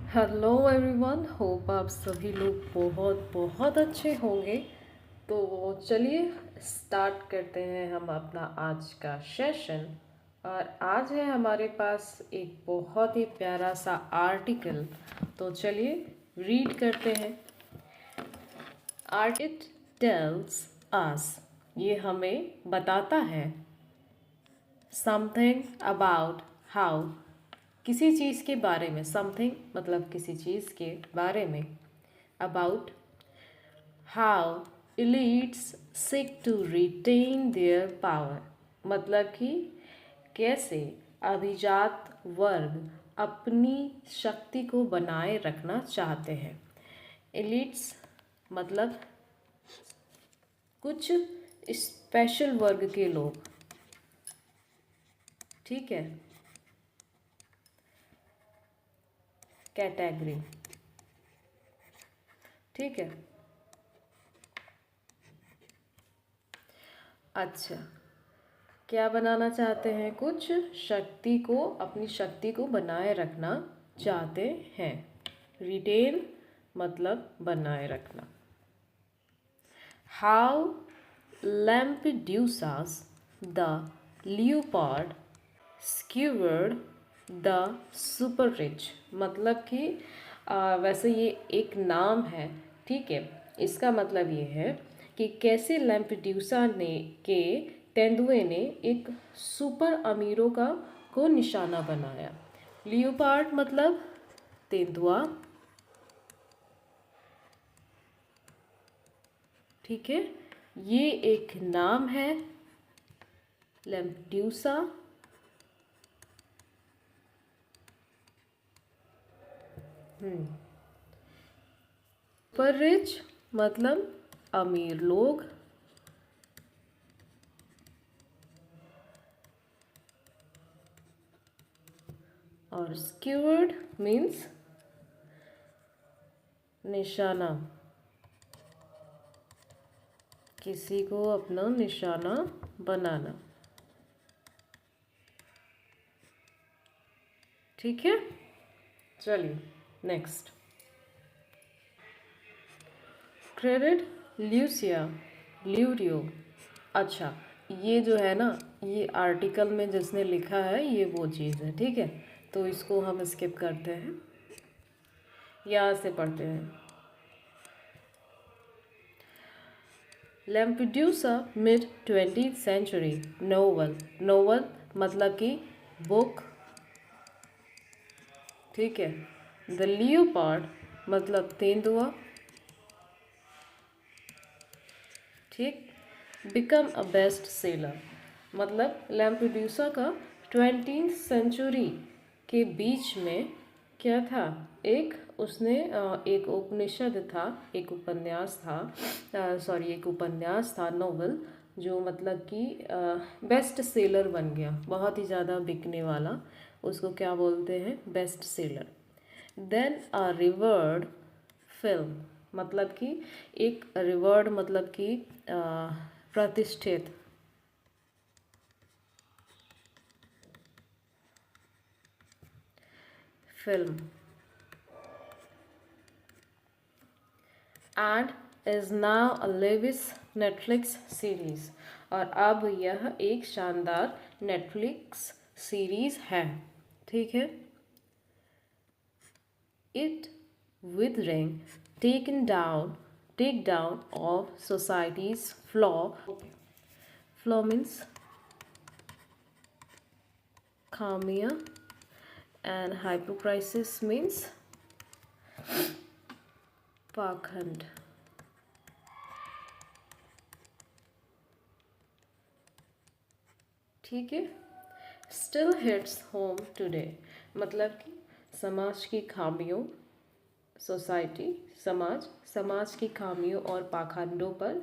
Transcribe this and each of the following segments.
Hello everyone, hope आप सभी लोग बहुत बहुत अच्छे होंगे। तो चलिए स्टार्ट करते हैं हम अपना आज का सेशन। और आज है हमारे पास एक बहुत ही प्यारा सा आर्टिकल। तो चलिए रीड करते हैं। आर्ट इट टेल्स अस, ये हमें बताता है समथिंग अबाउट हाउ, किसी चीज़ के बारे में। समथिंग मतलब किसी चीज़ के बारे में। About how elites seek to retain their power, मतलब कि कैसे अभिजात वर्ग अपनी शक्ति को बनाए रखना चाहते हैं। एलिट्स मतलब कुछ स्पेशल वर्ग के लोग, ठीक है, कैटेगरी, ठीक है। अच्छा, क्या बनाना चाहते हैं? कुछ शक्ति को, अपनी शक्ति को बनाए रखना चाहते हैं। रिटेन मतलब बनाए रखना। How Lampedusa's the leopard skewered the super rich, मतलब कि वैसे ये एक नाम है, ठीक है। इसका मतलब ये है कि कैसे लैम्पड्यूसा ने के तेंदुए ने एक सुपर अमीरों का को निशाना बनाया। लियोपार्ड मतलब तेंदुआ, ठीक है। ये एक नाम है, लैम्पड्यूसा। सुपर रिच मतलब अमीर लोग, और स्क्यूवर्ड मीन्स निशाना, किसी को अपना निशाना बनाना, ठीक है। चलिए नेक्स्ट। क्रेडिट ल्यूसिया ल्यूरियो। अच्छा, ये जो है ना, ये आर्टिकल में जिसने लिखा है ये वो चीज़ है, ठीक है। तो इसको हम स्किप करते हैं, यहाँ से पढ़ते हैं। Lampedusa mid 20th century novel. Novel मतलब कि बुक, ठीक है। द लियोपार्ड मतलब तेंदुआ, ठीक। बिकम अ बेस्ट सेलर मतलब लैम्पड्यूसा का 20th सेंचुरी के बीच में क्या था, एक उसने एक उपनिषद था, एक उपन्यास था, एक उपन्यास था, नोवेल, जो मतलब कि बेस्ट सेलर बन गया, बहुत ही ज़्यादा बिकने वाला। उसको क्या बोलते हैं? Best seller. Then a reward film मतलब कि एक रिवर्ड मतलब कि प्रतिष्ठित, film. And is now a lavish Netflix series, और अब यह एक शानदार नेटफ्लिक्स सीरीज है, ठीक है। It withering take down of society's flaw means khamia, and hypocrisy means pakhand, ठीक है। स्टिल हिट्स होम टुडे मतलब कि समाज की खामियों, सोसाइटी, समाज की खामियों और पाखंडों पर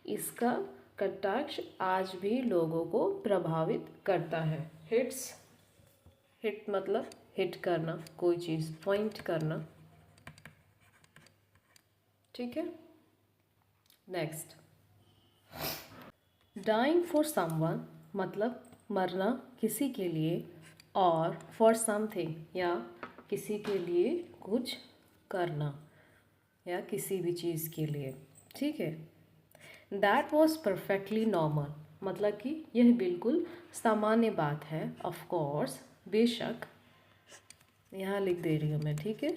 इसका कटाक्ष आज भी लोगों को प्रभावित करता है। हिट्स, हिट मतलब हिट करना, कोई चीज़ पॉइंट करना, ठीक है। नेक्स्ट। डाइंग फॉर समवन मतलब मरना किसी के लिए, और फॉर समथिंग या किसी के लिए कुछ करना या किसी भी चीज़ के लिए, ठीक है। दैट वॉज परफेक्टली नॉर्मल, मतलब कि यह बिल्कुल सामान्य बात है। ऑफ कोर्स, बेशक, यहाँ लिख दे रही हूँ मैं, ठीक है।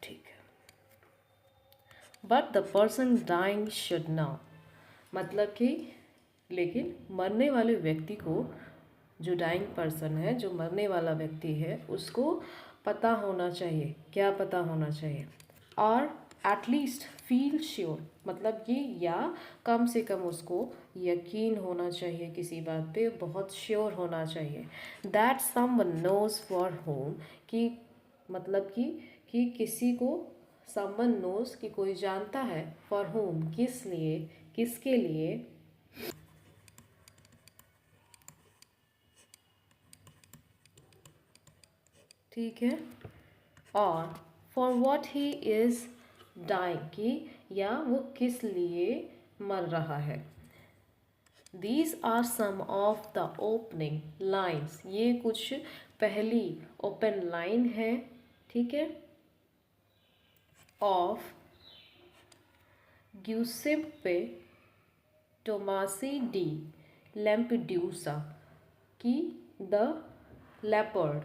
ठीक है। But the person dying should know, मतलब कि लेकिन मरने वाले व्यक्ति को, जो डाइंग पर्सन है, जो मरने वाला व्यक्ति है, उसको पता होना चाहिए। क्या पता होना चाहिए? और एटलीस्ट फील श्योर, मतलब कि या कम से कम उसको यकीन होना चाहिए किसी बात पे, बहुत श्योर होना चाहिए। That someone knows for whom, कि मतलब कि किसी को, समवन नोज कि कोई जानता है, फॉर होम किस लिए, किसके लिए, ठीक है। और for what he is dying, कि या वो किस लिए मर रहा है। These are some of the opening lines, ये कुछ पहली ओपन लाइन है, ठीक है, of Giuseppe Tomasi di Lampedusa, की द लेपर्ड,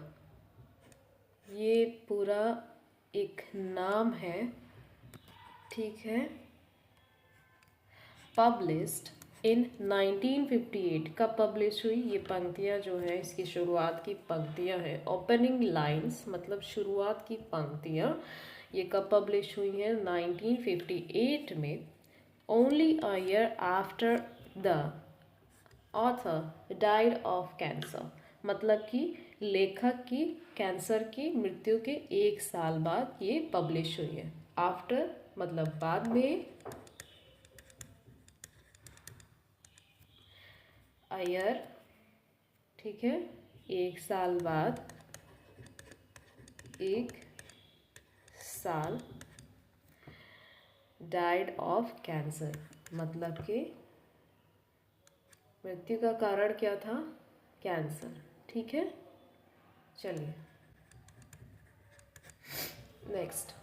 ये पूरा एक नाम है, ठीक है, पब्लिश्ड इन 1958, कब पब्लिश हुई? ये पंक्तियाँ जो है, इसकी शुरुआत की पंक्तियाँ हैं, ओपनिंग लाइंस मतलब शुरुआत की पंक्तियाँ, ये कब पब्लिश हुई हैं? 1958 में। Only a year after the author died of cancer, मतलब कि लेखक की कैंसर की मृत्यु के 1 साल बाद ये पब्लिश हुई है। आफ्टर मतलब बाद में, ईयर, ठीक है, 1 साल बाद, 1 साल, डाइड ऑफ कैंसर, मतलब कि मृत्यु का कारण क्या था? कैंसर, ठीक है। चलिए next,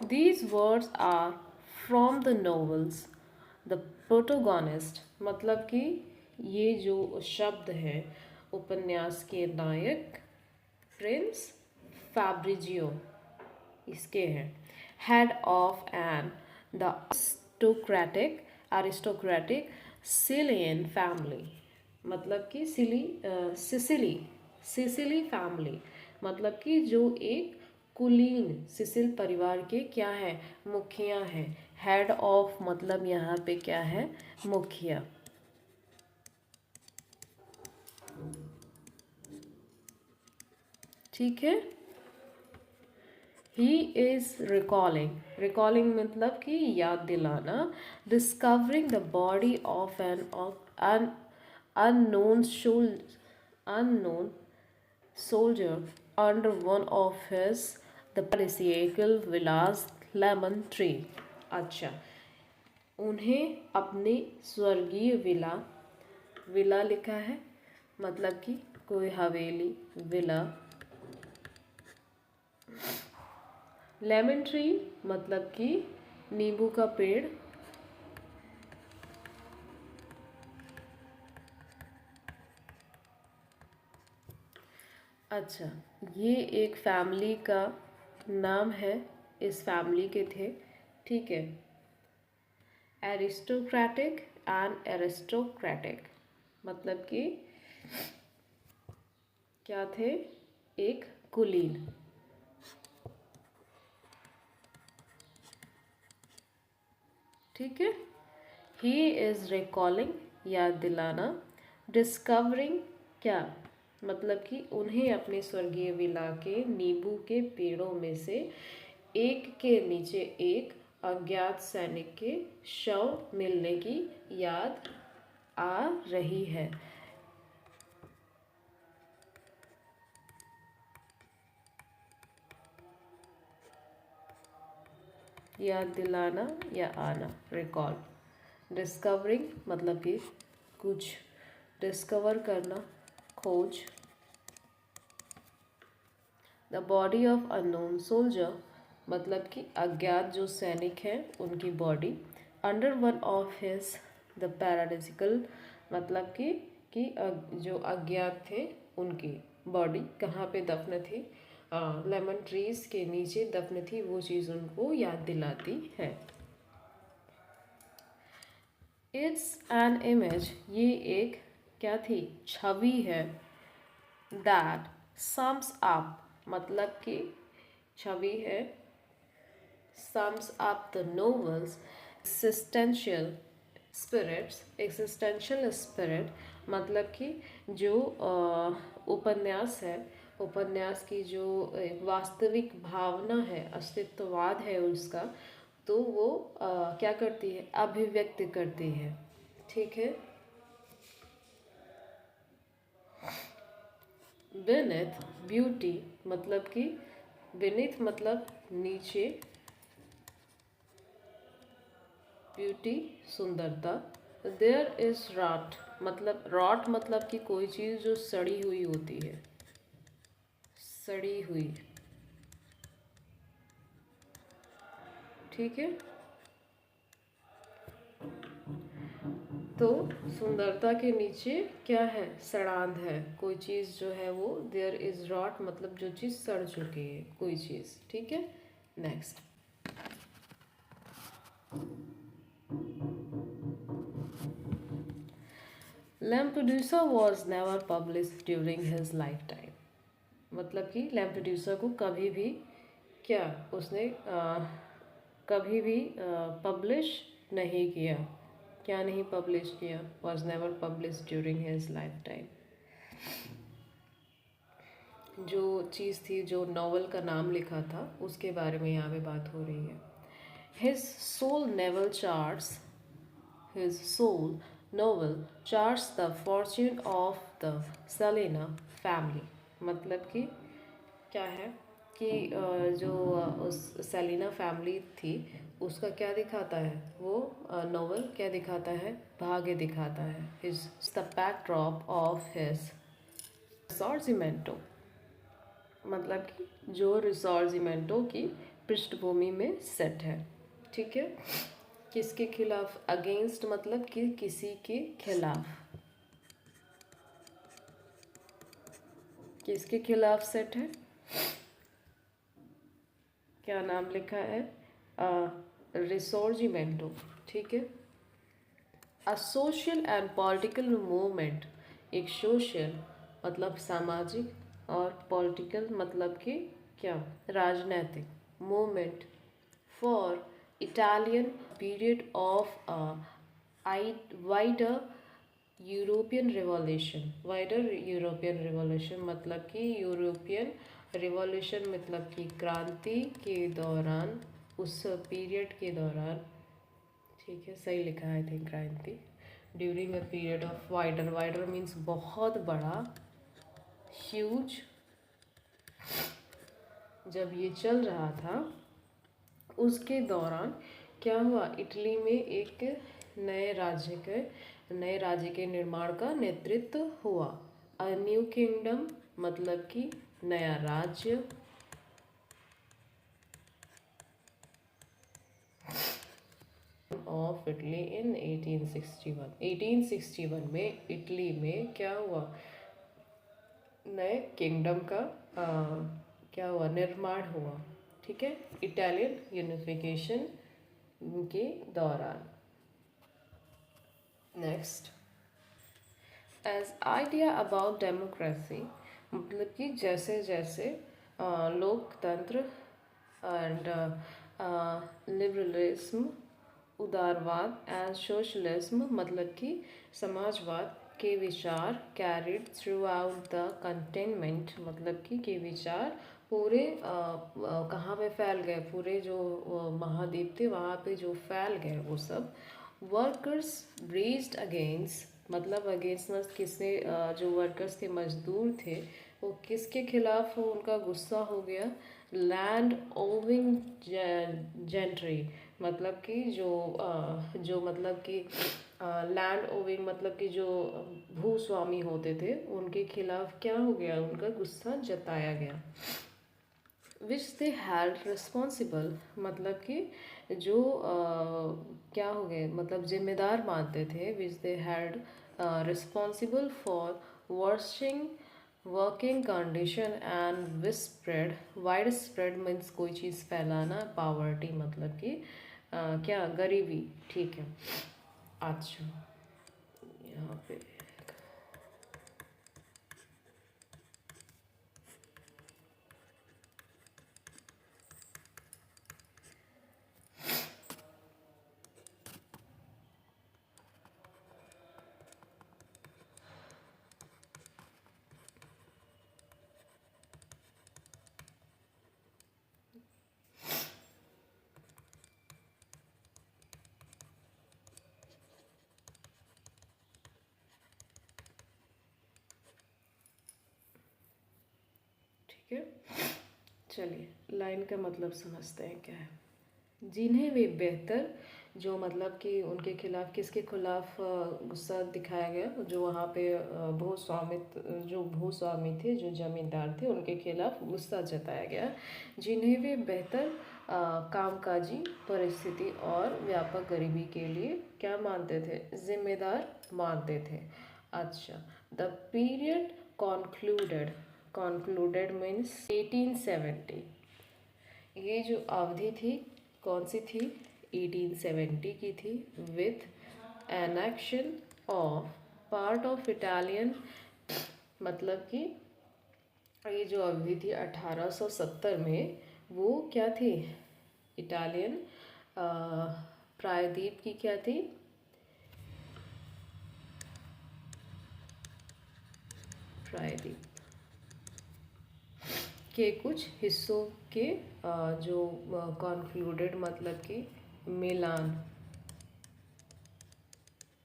these words are from the novels the protagonist, मतलब कि ये जो शब्द है उपन्यास के नायक प्रिंस फैब्रिजियो इसके हैं। Head of an the aristocratic Sicilian family, मतलब कि सिसिली फैमिली, मतलब कि जो एक कुलीन सिसिल परिवार के क्या है? मुखिया हैं। हेड ऑफ मतलब यहाँ पे क्या है? मुखिया, ठीक है। ही इज रिकॉलिंग मतलब कि याद दिलाना। Discovering the body of an unknown unknown soldier under one of his the patriarchal villas lemon tree। अच्छा, उन्हें अपने स्वर्गीय विला लिखा है, मतलब कि कोई हवेली, विला। लेमन ट्री मतलब कि नींबू का पेड़। अच्छा, ये एक फैमिली का नाम है, इस फैमिली के थे, ठीक है। एरिस्टोक्रेटिक एंड एरिस्टोक्रेटिक मतलब कि क्या थे? एक कुलीन, ठीक है। ही इज रिकॉलिंग याद दिलाना। डिस्कवरिंग क्या? मतलब कि उन्हें अपने स्वर्गीय विला के नींबू के पेड़ों में से एक के नीचे एक अज्ञात सैनिक के शव मिलने की याद आ रही है। याद दिलाना या आना, रिकॉल। डिस्कवरिंग मतलब कि कुछ डिस्कवर करना, खोज। The body of unknown soldier मतलब कि अज्ञात जो सैनिक हैं उनकी body. Under one of his the paradoxical मतलब कि जो अज्ञात थे उनकी बॉडी कहाँ पे दफन थी, लेमन ट्रीज के नीचे दफन थी, वो चीज़ उनको याद दिलाती है। इट्स एन इमेज ये एक क्या थी, छवि है। दैट सम्स अप मतलब कि छवि है। Sums up the novels existential spirit मतलब कि जो उपन्यास है, उपन्यास की जो एक वास्तविक भावना है, अस्तित्ववाद है उसका, तो वो क्या करती है, अभिव्यक्त करती है। ठीक है। बेनेथ ब्यूटी मतलब कि बेनेथ मतलब नीचे, ब्यूटी सुंदरता। देयर इज रॉट मतलब कि कोई चीज़ जो सड़ी हुई होती है, सड़ी हुई। ठीक है। तो सुंदरता के नीचे क्या है, सड़ांध है, कोई चीज़ जो है वो। देयर इज रॉट मतलब जो चीज़ सड़ चुकी है, कोई चीज़। ठीक है। Next, Lampedusa was never publish during his life time मतलब कि लैम्पेडूसा को कभी भी क्या उसने कभी भी पब्लिश नहीं किया। क्या नहीं पब्लिश किया, was never publish during his life time. जो चीज़ थी, जो नॉवल का नाम लिखा था, उसके बारे में यहाँ पे बात हो रही है। His sole novel charts His sole novel charts the fortune of the Selena family मतलब कि क्या है कि जो उस सेलिना फैमिली थी उसका क्या दिखाता है, वो नॉवल क्या दिखाता है, भाग्य दिखाता है। His the backdrop of his रिसॉर्जिमेंटो मतलब कि जो रिसॉर्जिमेंटो की पृष्ठभूमि में सेट है। ठीक है। किसके खिलाफ, अगेंस्ट मतलब कि किसी के खिलाफ, किसके खिलाफ सेट है, क्या नाम लिखा है, रिसोर्जिमेंटो। ठीक है। A social and political movement एक सोशल मतलब सामाजिक और पॉलिटिकल मतलब कि क्या, राजनैतिक movement for Italian period of wider European revolution मतलब कि यूरोपियन रिवॉल्यूशन मतलब कि क्रांति के दौरान, उस पीरियड के दौरान। ठीक है, सही लिखा है आई थिंक, क्रांति during a period of wider means बहुत बड़ा, ह्यूज। जब ये चल रहा था उसके दौरान क्या हुआ, इटली में एक नए राज्य के निर्माण का नेतृत्व हुआ। अ न्यू किंगडम मतलब कि नया राज्य। ऑफ इटली इन 1861 में इटली में क्या हुआ, नए किंगडम का क्या हुआ, निर्माण हुआ। ठीक है, इटालियन यूनिफिकेशन के दौरान। Next, as idea about democracy मतलब कि जैसे जैसे लोकतंत्र एंड लिबरलिज्म, उदारवाद एंड सोशलिज्म मतलब कि समाजवाद के विचार carried throughout the containment मतलब कि के विचार पूरे कहाँ पे फैल गए, पूरे जो महाद्वीप थे वहाँ पे जो फैल गए वो सब। वर्कर्स रेज्ड अगेंस्ट मतलब अगेंस्ट किसने, जो वर्कर्स थे, मजदूर थे, वो किसके खिलाफ उनका गुस्सा हो गया, लैंड ओविंग जेंट्री मतलब कि जो मतलब कि लैंड ओविंग मतलब कि जो भूस्वामी होते थे उनके खिलाफ क्या हो गया, उनका गुस्सा जताया गया। विच दे हैड रिस्पॉन्सिबल मतलब कि जो क्या हो गए मतलब जिम्मेदार मानते थे, which they had responsible for washing working condition and widespread wide spread means कोई चीज़ फैलाना, पावर्टी मतलब कि क्या गरीबी। ठीक है, अच्छा यहाँ पे ठीक है। चलिए लाइन का मतलब समझते हैं क्या है। जिन्हें वे बेहतर, जो मतलब कि उनके खिलाफ, किसके खिलाफ गुस्सा दिखाया गया, जो वहाँ पे भूस्वामित्व जो भूस्वामी थे, जो जमींदार थे, उनके खिलाफ गुस्सा जताया गया। जिन्हें वे बेहतर कामकाजी परिस्थिति और व्यापक गरीबी के लिए क्या मानते थे, जिम्मेदार मानते थे। अच्छा, the period concluded, concluded means 1870। ये जो अवधि थी कौन सी थी, 1870 की थी, with annexation of part of Italian मतलब कि ये जो अवधि थी 1870 में, वो क्या थी, इटालियन प्रायद्वीप की क्या थी, प्रायद्वीप के कुछ हिस्सों के जो कॉन्क्लूडेड मतलब कि मिलान,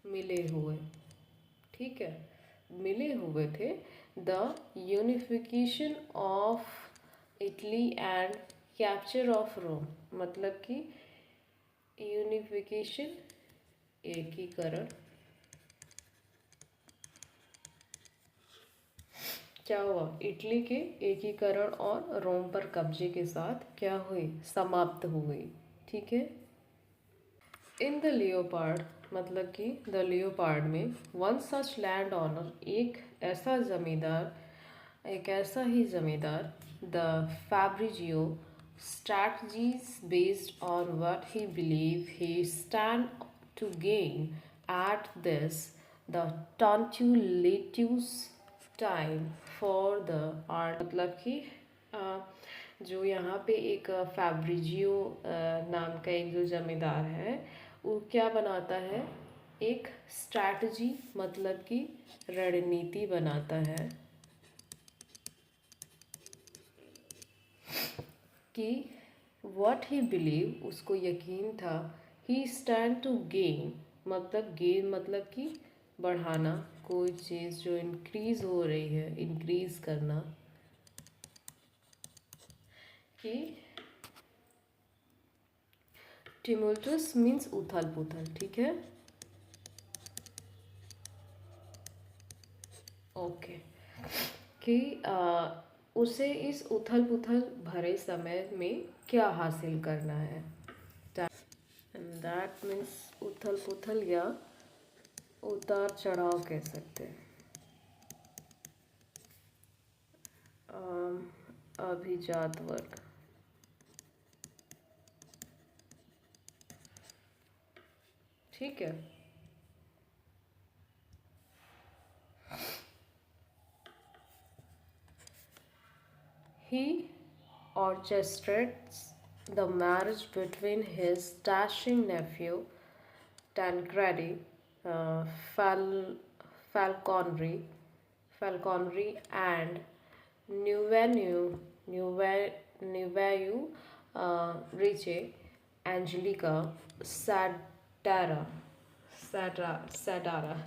मिले हुए, ठीक है, मिले हुए थे। The unification of Italy and capture of Rome मतलब कि यूनिफिकेशन एकीकरण, क्या हुआ, इटली के एकीकरण और रोम पर कब्जे के साथ क्या हुई, समाप्त हुई। ठीक है। इन द लियोपार्ड मतलब कि द लियोपार्ड में वन सच लैंड ऑनर, एक ऐसा ही जमींदार, the Fabrizio strategies based on what he believed he stand to gain at this the tumultuous time for the art मतलब कि जो यहाँ पे एक फैब्रिजियो नाम का एक जो जमींदार है, वो क्या बनाता है, एक स्ट्रैटेजी मतलब कि रणनीति बनाता है कि व्हाट ही बिलीव, उसको यकीन था, ही स्टैंड टू गेन मतलब गेन मतलब कि बढ़ाना, कोई चीज़ जो इंक्रीज हो रही है, इंक्रीज करना, कि टिमुल्टस मीन्स उथल पुथल। ठीक है, ओके, कि उसे इस उथल पुथल भरे समय में क्या हासिल करना है, एंड दैट मीन्स उथल पुथल या उतार चढ़ाव कह सकते हैं। अभिजात वर्ग, ठीक है। He orchestrates the marriage between his dashing nephew Tancredi uh, Fal- Falconry, Falconry and Nuvayu Riche Angelica Sadara, Sadara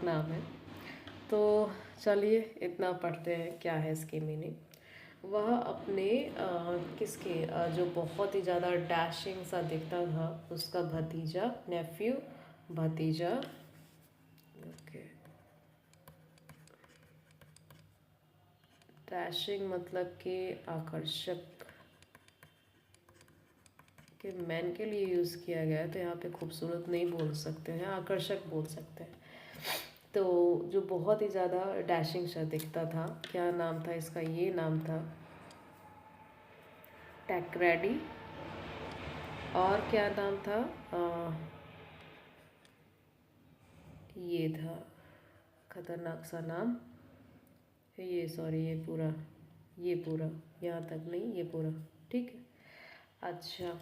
नाम है। तो चलिए इतना पढ़ते हैं क्या है इसकी मीनिंग। वह अपने किसके जो बहुत ही ज़्यादा डैशिंग सा दिखता था उसका भतीजा, नेफ्यू, भतीजा। ओके, डैशिंग मतलब कि आकर्षक के मैन के लिए यूज़ किया गया है, तो यहाँ पे खूबसूरत नहीं बोल सकते हैं, आकर्षक बोल सकते हैं। तो जो बहुत ही ज़्यादा डैशिंग सा दिखता था, क्या नाम था इसका? ये नाम था टैक्रेडी। और क्या नाम था? ये था खतरनाक सा नाम, ये सॉरी, ये पूरा यहाँ तक नहीं, ये पूरा ठीक है। अच्छा,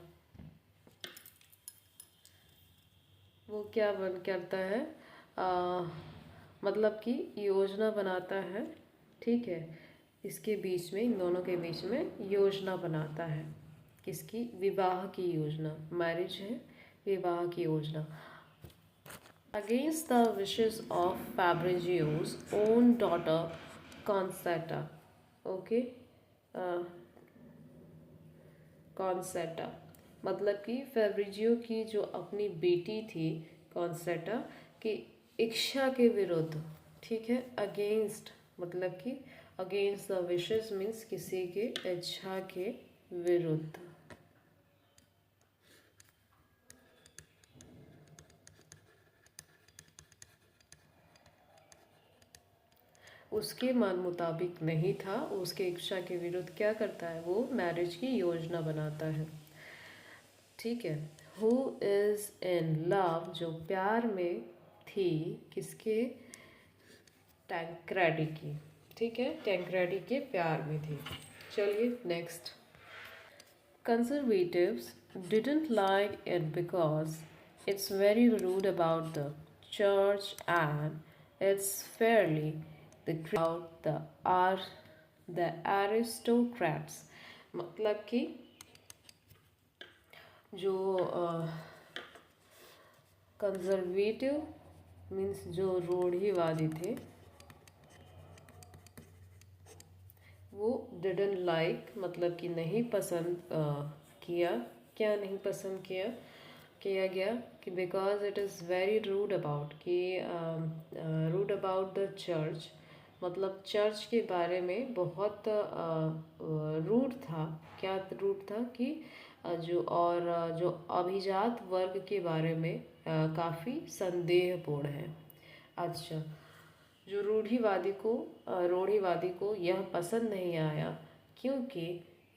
वो क्या बन करता है? आ, मतलब कि योजना बनाता है, ठीक है। इसके बीच में, इन दोनों के बीच में योजना बनाता है। किसकी? विवाह की योजना, मैरिज है, विवाह की योजना। Against the wishes of Fabrizio's own daughter Concetta, okay, Concetta मतलब कि फेब्रिजियो की जो अपनी बेटी थी कॉन्सेटा की इच्छा के विरुद्ध, ठीक है। अगेंस्ट मतलब कि अगेंस्ट द विशेस मीन्स किसी के इच्छा के विरुद्ध। उसके मन मुताबिक नहीं था, उसके इच्छा के विरुद्ध क्या करता है? वो मैरिज की योजना बनाता है, ठीक है। हु इज़ इन लव, जो प्यार में थी, किसके? टैंक्रेडी की, ठीक है, टैंक्रेडी के प्यार में थी। चलिए next. Conservatives didn't like it because it's very rude about the church and it's fairly the about the aristocrats, मतलब कि जो कंजर्वेटिव मीन्स जो रूढ़िवादी थे, वो डिडंट लाइक मतलब कि नहीं पसंद किया। क्या नहीं पसंद किया? किया गया कि because it is very rude about, कि रूड अबाउट द चर्च, मतलब चर्च के बारे में बहुत रूड था। क्या रूड था? कि जो अभिजात वर्ग के बारे में काफ़ी संदेहपूर्ण है। अच्छा, जो रूढ़िवादी को यह पसंद नहीं आया क्योंकि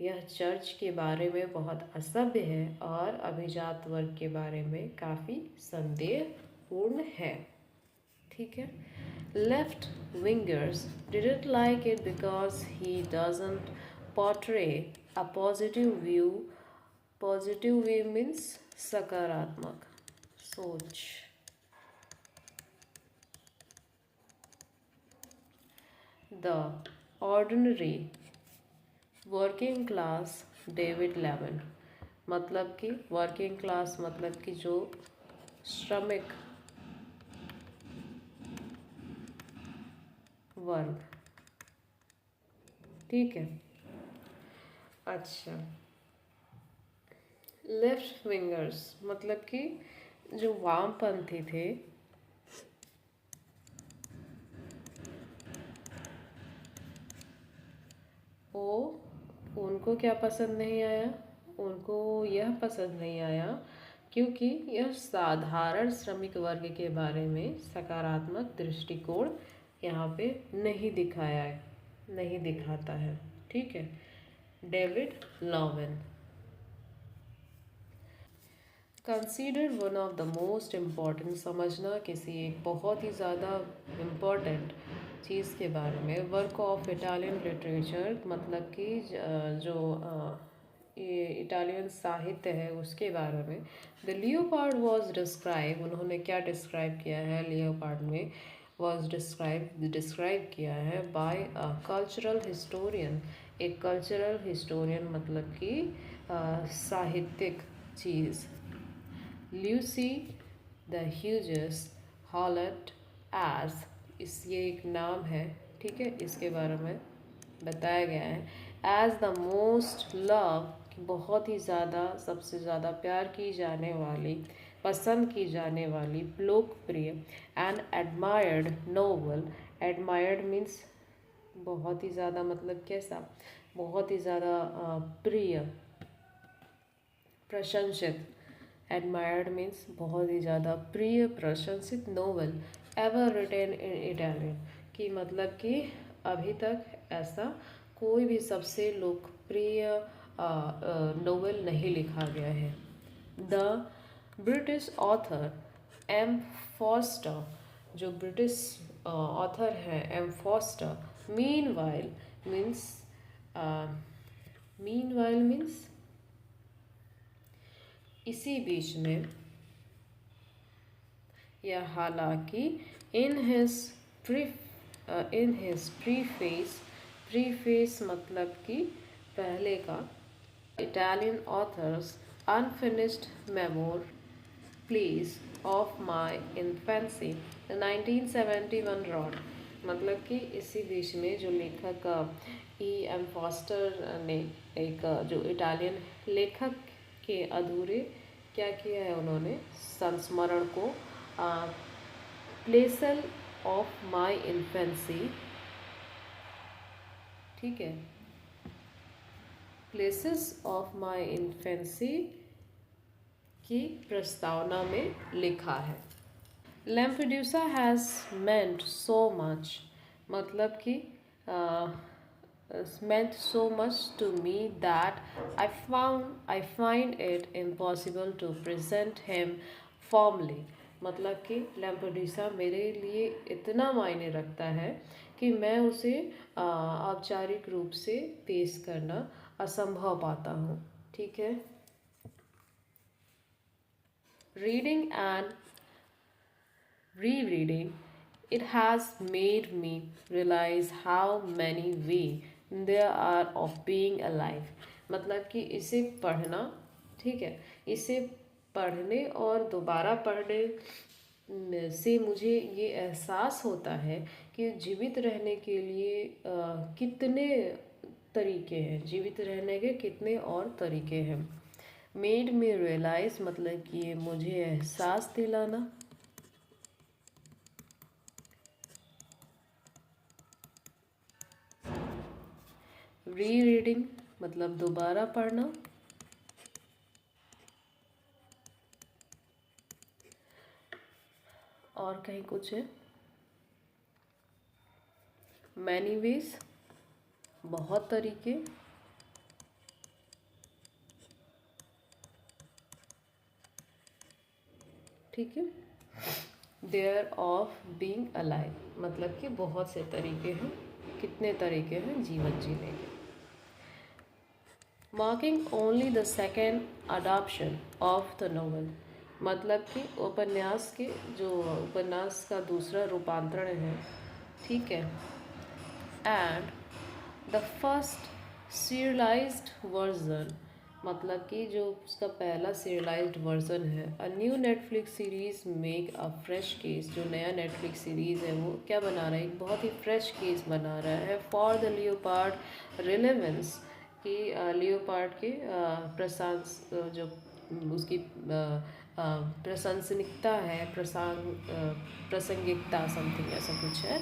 यह चर्च के बारे में बहुत असभ्य है और अभिजात वर्ग के बारे में काफ़ी संदेहपूर्ण है, ठीक है। Left wingers didn't like it because he doesn't portray a positive view means सकारात्मक सोच। The ordinary working class David Levin, मतलब कि वर्किंग क्लास मतलब कि जो श्रमिक वर्ग, ठीक है। अच्छा, लेफ्ट विंगर्स मतलब कि जो वामपंथी थे, वो उनको क्या पसंद नहीं आया? उनको यह पसंद नहीं आया क्योंकि यह साधारण श्रमिक वर्ग के बारे में सकारात्मक दृष्टिकोण यहाँ पे नहीं दिखाता है, ठीक है। David Lowen consider one of the most important, समझना किसी एक बहुत ही ज़्यादा इम्पॉर्टेंट चीज़ के बारे में, वर्क ऑफ इटालियन लिटरेचर मतलब कि जो ये इटालियन साहित्य है उसके बारे में। द लियोपार्ड वॉज डिस्क्राइब, उन्होंने क्या डिस्क्राइब किया है? लियोपार्ड में वॉज डिस्क्राइब किया है बाय अ कल्चरल हिस्टोरियन, एक कल्चरल हिस्टोरियन मतलब कि साहित्यिक चीज़। ल्यूसी द ह्यूजेस हॉलट एज, इस ये एक नाम है, ठीक है, इसके बारे में बताया गया है एज द मोस्ट लव, बहुत ही ज़्यादा, सबसे ज़्यादा प्यार की जाने वाली, पसंद की जाने वाली, लोकप्रिय, and admired novel. Admired means बहुत ही ज़्यादा, मतलब कैसा, बहुत ही ज़्यादा प्रिय, प्रशंसित। एडमायर्ड मीन्स बहुत ही ज़्यादा प्रिय, प्रशंसित novel ever written in Italian, कि मतलब कि अभी तक ऐसा कोई भी सबसे लोकप्रिय नोवेल नहीं लिखा गया है। The British author M Forster, जो ब्रिटिश ऑथर हैं M Forster, meanwhile means, meanwhile means इसी बीच में, या हालांकि, इन हिज प्रीफेस, प्रीफेस मतलब कि पहले का, Italian authors unfinished memoir place of my infancy 1971 rod, मतलब कि इसी बीच में जो लेखक ई एम फॉस्टर ने, एक जो इटालियन लेखक के अधूरे क्या किया है उन्होंने, संस्मरण को, प्लेसल ऑफ माई इन्फेंसी, ठीक है, प्लेसेस ऑफ माई इन्फेंसी की प्रस्तावना में लिखा है। लैम्पेड्यूसा हैज़ मेंट सो मच, मतलब कि meant so much to me that I find it impossible to present him formally, मतलब कि लैम्पेड्यूसा मेरे लिए इतना मायने रखता है कि मैं उसे औपचारिक रूप से पेश करना असंभव पाता हूँ, ठीक है। Reading and rereading, it has made me realize how many ways there are of being alive, मतलब कि इसे पढ़ना, ठीक है, इसे पढ़ने और दोबारा पढ़ने से मुझे ये एहसास होता है कि जीवित रहने के लिए कितने तरीके हैं, जीवित रहने के कितने और तरीके हैं। मेड मी रियलाइज मतलब कि मुझे एहसास दिलाना, री रीडिंग मतलब दोबारा पढ़ना, और कहीं कुछ है, मैनी वेज बहुत तरीके, ठीक है। देयर ऑफ बीइंग अलाइव मतलब कि बहुत से तरीके हैं, कितने तरीके हैं जीवन जीने के। Marking only the second adoption of the novel, मतलब कि उपन्यास के, जो उपन्यास का दूसरा रूपांतरण है, ठीक है। And the first serialised version, मतलब कि जो उसका पहला सीरियलाइज्ड वर्जन है। A new Netflix series make a fresh case, जो नया नेटफ्लिक्स सीरीज है वो क्या बना रहा है, एक बहुत ही फ्रेश केस बना रहा है फॉर द लियोपार्ड रिलेवेंस, कि लियोपार्ड के प्रशंस जो उसकी प्रशंसनिकता है, प्रासंगिकता समथिंग ऐसा कुछ है,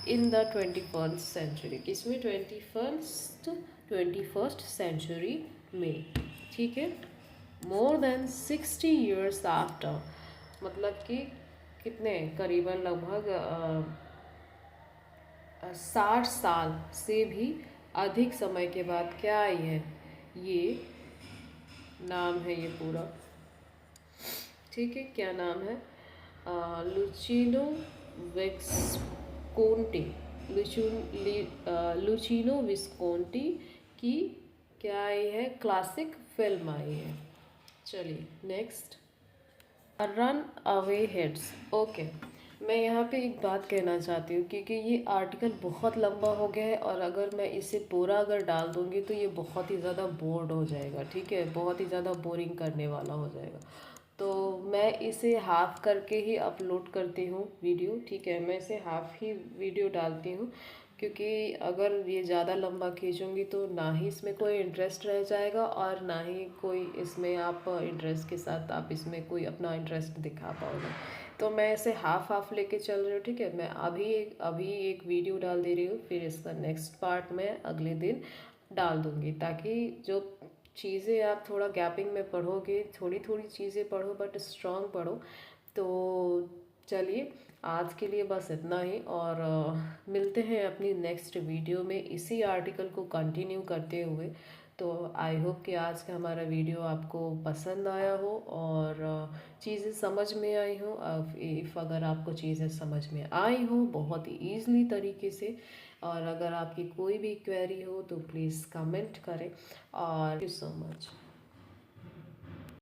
इन द 21st सेंचुरी, किसमें, 21st सेंचुरी में, ठीक है। मोर देन 60 ईयर्स आफ्टर, मतलब कि कितने, करीबन लगभग 60 साल से भी अधिक समय के बाद क्या आई है, ये नाम है ये पूरा, ठीक है। क्या नाम है, लुचिनो विस्कोंटी, लुचिनो विस्कोंटी की क्या आई है, क्लासिक फिल्म आई है। चलिए next, run away heads. Okay, मैं यहाँ पे एक बात कहना चाहती हूँ, क्योंकि ये आर्टिकल बहुत लंबा हो गया है और अगर मैं इसे पूरा अगर डाल दूँगी तो ये बहुत ही ज़्यादा बोर्ड हो जाएगा, ठीक है, बहुत ही ज़्यादा बोरिंग करने वाला हो जाएगा। तो मैं इसे हाफ करके ही अपलोड करती हूँ वीडियो, ठीक है। मैं इसे हाफ ही वीडियो डालती हूँ, क्योंकि अगर ये ज़्यादा लंबा खींचूँगी तो ना ही इसमें कोई इंटरेस्ट रह जाएगा और ना ही कोई इसमें आप इंटरेस्ट के साथ आप इसमें कोई अपना इंटरेस्ट दिखा पाओगे। तो मैं इसे हाफ हाफ लेके चल रही हूँ, ठीक है। मैं अभी एक वीडियो डाल दे रही हूँ, फिर इसका नेक्स्ट पार्ट मैं अगले दिन डाल दूँगी, ताकि जो चीज़ें आप थोड़ा गैपिंग में पढ़ोगे, थोड़ी थोड़ी चीज़ें पढ़ो बट स्ट्रांग पढ़ो। तो चलिए, आज के लिए बस इतना ही, और मिलते हैं अपनी नेक्स्ट वीडियो में इसी आर्टिकल को कंटिन्यू करते हुए। तो आई होप कि आज का हमारा वीडियो आपको पसंद आया हो और चीज़ें समझ में आई हो। इफ़ अगर आपको चीज़ें समझ में आई हो बहुत ही ईज़िली तरीके से, और अगर आपकी कोई भी क्वेरी हो तो प्लीज़ कमेंट करें। और थैंक यू सो मच।